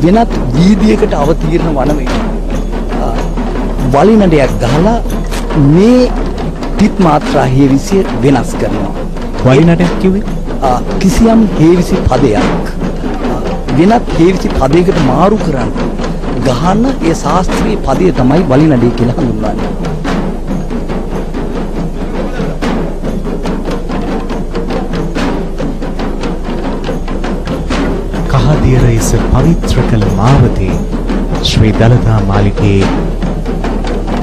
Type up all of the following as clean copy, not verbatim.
වෙනත් වීදියේකට අවතීර්ණ වන විට වලිනඩයක් ගහලා මේ තිත් මාත්‍රා හේවිසිය වෙනස් කරනවා. වලිනඩයක් කිව්වේ කිසියම් හේවිසි පදයක් වෙනත් හේවිසි පදයකට මාරු කරන්න ගහන ඒ ශාස්ත්‍රීය පදය තමයි වලිනඩය කියලා හඳුන්වන්නේ. කහදියර ඉස පවිත්‍ර කළ මාවතේ ශ්‍රී දළදා මාලිගයේ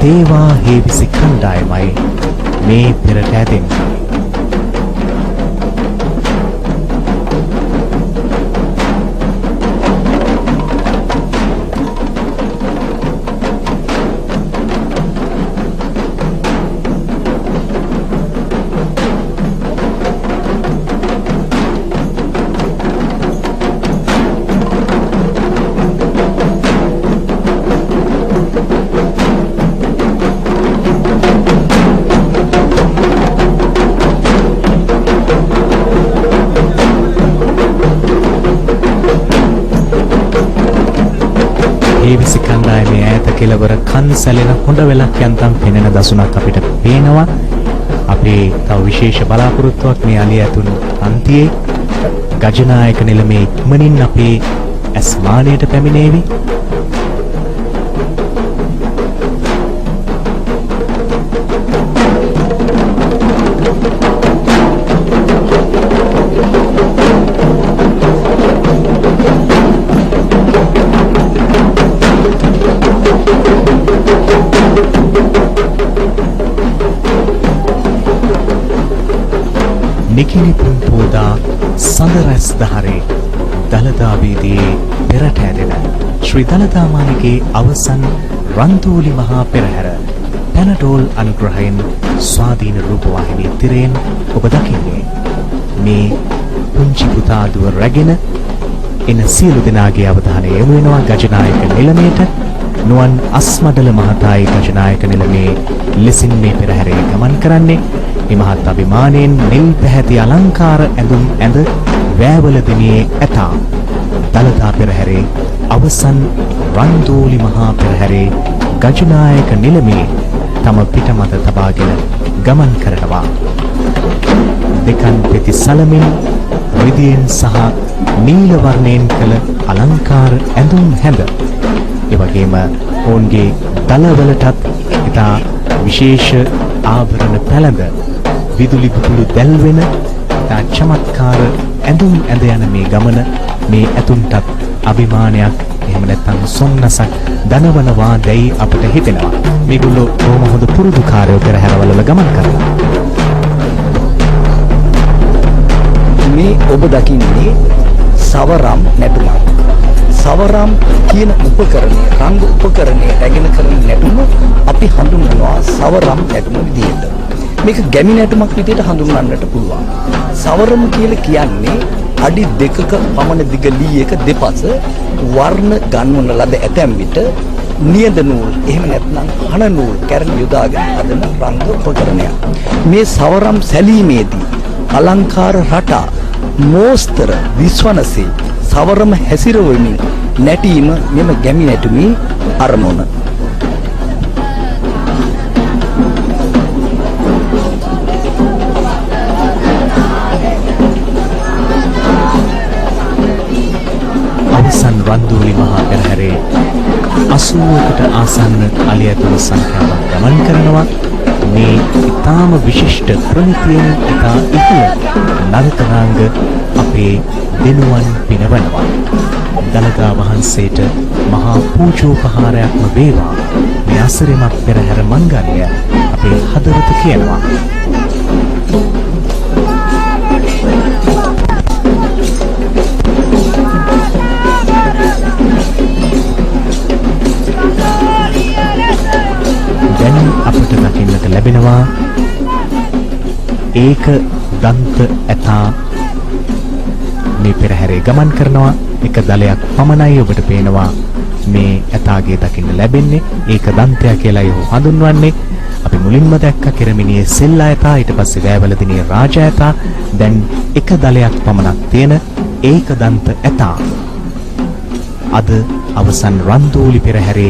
තේවා හේවිසි කණ්ඩායමයි මේ පෙරට ඇදෙන්නේ. හේවිසි කණ්ඩායමේ ඈත කෙළවර කන් සැලෙන හොඳ වෙලක් යන්තම් පෙනෙන දසුණක් අපිට පේනවා. අපේ තව විශේෂ බලාපොරොත්තුවක් මේ අලිය ඇතුළු අන්තියේ ගජනායක නිලමේ ඉක්මනින් අපේ ඇස් මානයට පැමිණේවි. නිකිණිපුන් පෝදා සඳරැස් දහරේ දළදා වීදියේ පෙරට ඇදෙන ශ්‍රී දළදා මාලිගයේ අවසන් රන්තෝලි මහා පෙරහැර පැනඩෝල් අනුග්‍රහයෙන් ස්වාධීන රූපවාහිනී තිරයෙන් ඔබ දකින්නේ. මේ පුංචි පුතා දුව රැගෙන එන සියලු දෙනාගේ අවධානය යොමු වෙනවා ගජනායක නිලමේට. නුවන් අස්මඩල මහතායි ගජනායක නිලමේ ලෙසින් මේ පෙරහැරේ ගමන් කරන්නේ. මේ මහත් අභිමානයෙන් නිල් පැහැති අලංකාර ඇඳුම් ඇඳ වෑවල දිනේ ඇතා දළදා පෙරහැරේ අවසන් රන්දෝලි මහා පෙරහැරේ ගජනායක නිලමේ තම පිටමත තබාගෙන ගමන් කරනවා. දෙකන් පෙති සලමින් රිදියෙන් සහ නීල වර්ණයෙන් කළ අලංකාර ඇඳුම් හැඳ ඒ වගේම ඔවුන්ගේ දලවලටත් ඉතා විශේෂ ආභරණ පැළඳ විදුලි පුතුළු දැල්වෙන ඉතා චමත්කාර ඇඳුම් ඇඳ යන මේ ගමන මේ ඇතුන්ටත් අභිමානයක් එහෙම නැත්නම් සොම්නසක් දනවනවා දැයි අපට හිතෙනවා. මේගොල්ලෝ බොහොම හොඳ පුරුදුකාරයෝ පෙරහැරවල ගමන් කරනවා. මේ ඔබ දකින්නේ සවරම් නැටුමක්. සවරම් කියන උපකරණය රංග උපකරණය රැගෙන කරන නැටුම අපි හඳුන්වනවා සවරම් නැටුම විදිහට. මේක ගැමි නැටුමක් විදිහට හඳුන්වන්නට පුළුවන්. සවරම කියලා කියන්නේ අඩි 2ක පමණ දිග ලී එක දෙපස වර්ණ ගන්වන ලද ඇතැම් විට නියඳ නූල් එහෙම නැත්නම් හන නූල් කැරණ යොදාගෙන හදන රංග උපකරණයක්. මේ සවරම් සැලීමේදී අලංකාර රටා මෝස්තර විශ්වනසේ සවරම හැසිරවමින් නැටීම මෙම ගැමි නැටුමේ අරමුණ. අවසන් රන්දෝලි මහා පෙරහැරේ 80කට ආසන්න අලිය ඇතුළු සංඛ්‍යාවක් ගමන් කරනවා. මේ ඉතාම විශිෂ්ට ප්‍රමිතියෙන් ඉතා ඉහළ නර්තනාංග අපේ දෙනුවන් පිනවනවා. දළදා වහන්සේට මහා පූජෝපහාරයක්ම වේවා. මේ අසිරිමත් පෙරහැර මංගල්‍ය අපේ හදවත කියනවා. දැන් අපට දකින්නට ලැබෙනවා ඒක දන්ත ඇතා මේ පෙරහැරේ ගමන් කරනවා. එක දලයක් පමණයි ඔබට පේනවා මේ ඇතාගේ දකින්න ලැබෙන්නේ. ඒක දන්තයා කියලා යෝ හඳුන්වන්නේ. අපි මුලින්ම දැක්ක කෙරමිනියේ සෙල්ලා ඇතා, ඊට පස්සේ වැවලදිනියේ රාජ ඇතා. දැන් එක දලයක් පමණක් තියෙන ඒක දන්ත ඇතා අද අවසන් රන්දෝලි පෙරහැරේ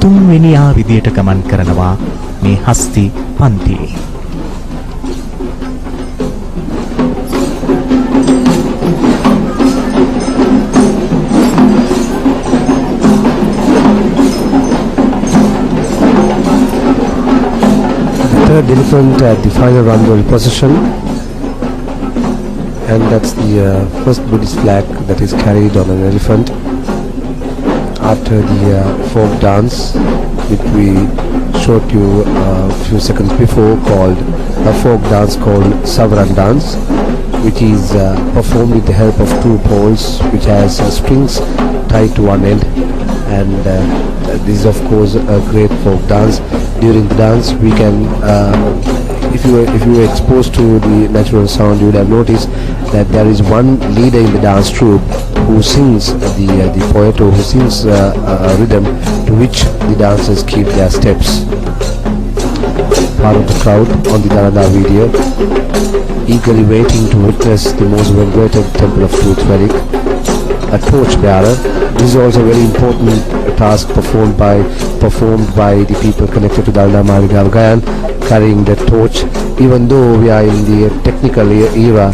තුන්වෙනියා විදියට ගමන් කරනවා මේ හස්ති පන්තියේ. Third elephant at the final Randoli procession, and that's the first Buddhist flag that is carried on an elephant after the folk dance which we showed you a few seconds before, called a folk dance called Savaran dance, which is performed with the help of two poles which has strings tied to one end, and this is of course a great folk dance. During the dance we can if you were exposed to the natural sound, you would have noticed that there is one leader in the dance troupe who sings the poet, or who sings a rhythm to which the dancers keep their steps. Part of the crowd on the Dalada video eagerly waiting to witness the most venerated temple of truth relic, a torch bearer. This is also a very important task performed by the people connected to Dalada Marigav Gayan, carrying the torch. Even though we are in the technical era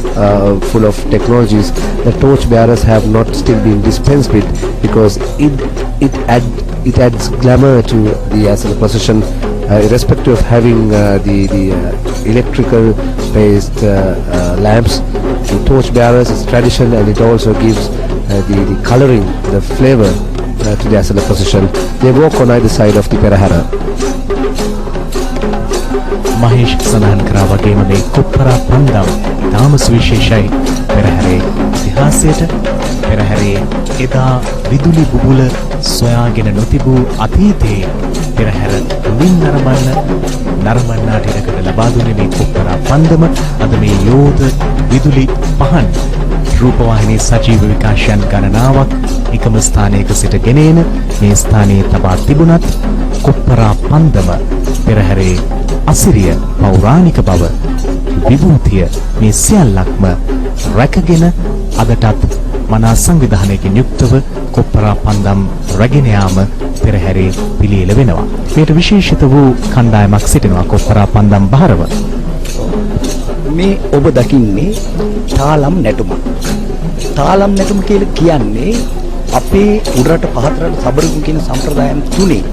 full of technologies, the torch bearers have not still been dispensed with, because it adds glamour to the Asana procession, irrespective of having the electrical based lamps. The torch bearers is tradition, and it also gives the coloring, the flavor to the Asana procession. They walk on either side of the Perahara. Mahesh සඳහන් කරා වගේම මේ කොප්පරා පන්දම් තාම සුවිශේෂයි පෙරහැරේ ඉතිහාසයට. පෙරහැරේ එදා විදුලි බුබුල සොයාගෙන නොතිබූ අතීතයේ පෙරහැර හොඳින් නරඹන්නාට ඉඩකඩ ලබා දුන්නේ මේ කොප්පරා පන්දම. අද මේ යෝධ විදුලි පහන් රූපවාහිනී සජීව විකාශයන් ගණනාවක් එකම ස්ථානයක සිට ගෙනෙන මේ ස්ථානයේ තබා තිබුණත් කොප්පරා පන්දම පෙරහැරේ අසිරිය, පෞරාණික බව, විභූතිය මේ සියල්ලක්ම රැකගෙන අදටත් මනා සංවිධානයකින් යුක්තව කොප්පරා පන්දම් රැගෙන යාම පෙරහැරේ පිළියෙල වෙනවා. මේට විශේෂිත වූ කණ්ඩායමක් සිටිනවා කොප්පරා පන්දම් බහරව. මේ ඔබ දකින්නේ තාලම් නැටුමක්. තාලම් නැටුම කියලා කියන්නේ අපේ උඩරට පහතරට සබරගම් කියන සම්ප්‍රදායන් තුනේ.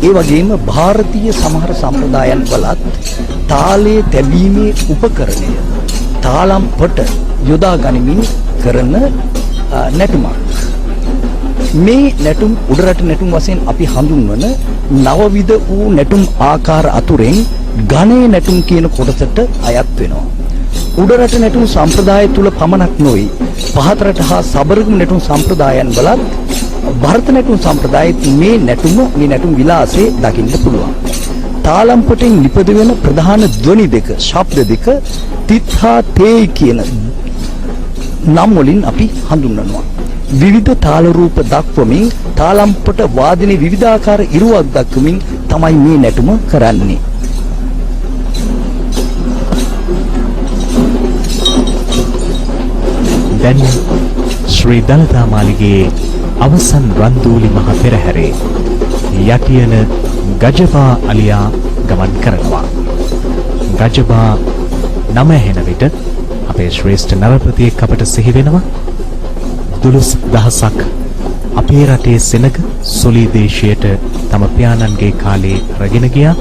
ඒ වගේම ಭಾರತೀಯ සමහර සම්ප්‍රදායන් වලත් තාලයේ තැබීමේ උපකරණය තාලම් පොට යොදා ගනිමින් කරන නැටුමක්. මේ නැටුම් උඩරට නැටුම් වශයෙන් අපි හඳුන්වන නවවිධ වූ නැටුම් ආකාර අතුරෙන් ගණේ නැටුම් කියන කොටසට අයත් වෙනවා. උඩරට නැටුම් සම්ප්‍රදාය තුල පමණක් නොවේ, පහතරට හා සබරගම් නැටුම් සම්ප්‍රදායන් වලත් ಭಾರತ නැටුම් සම්ප්‍රදායෙත් මේ නැටුම් විලාසය දකින්න පුළුවන්. තාලම් පොටෙන් නිපද වෙන ප්‍රධාන ධ්වනි දෙක, ශබ්ද දෙක තිත් හා තේ කියන නම් වලින් අපි හඳුන්වනවා. විවිධ තාල රූප දක්වමින් තාලම් පොට වාදනයේ විවිධාකාර ඉරුවක් දක්වමින් තමයි මේ නැටුම කරන්නේ. දැන් ශ්‍රී දලදා මාලිගයේ අවසන් රන්දෝලි මහ පෙරහැරේ යටියන ගජබා අලියා ගමන් කරනවා. ගජබා නම ඇහෙන විට අපේ ශ්‍රේෂ්ඨ නරපතියෙක් අපට සිහි වෙනවා. 12000ක් අපේ රටේ සෙනග සොලී දේශයට තම පියාණන්ගේ කාලේ රැගෙන ගියා.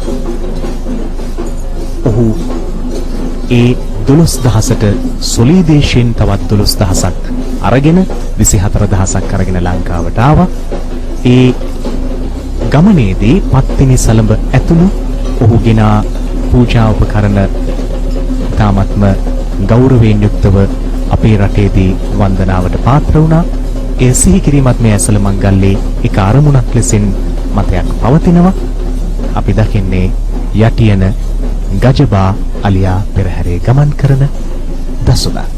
ඔහු ඒ 12000ට සොලී දේශයෙන් තවත් 12000ක් අරගෙන 24000ක් අරගෙන ලංකාවට ආවා. ඒ ගමනේදී පත්තිනි සලඹ ඇතුළු ඔහු ගෙනා පූජා උපකරණ තාමත්ම ගෞරවයෙන් යුක්තව අපේ රටේදී වන්දනාවට පාත්‍ර වුණා. ඒ සිහි කිරීමත් මේ ඇසල මංගල්‍යයේ එක අරමුණක් ලෙසින් මතයක් පවතිනවා. අපි දකින්නේ යටියන ගජබා අලියා පෙරහැරේ ගමන් කරන දසුණක්.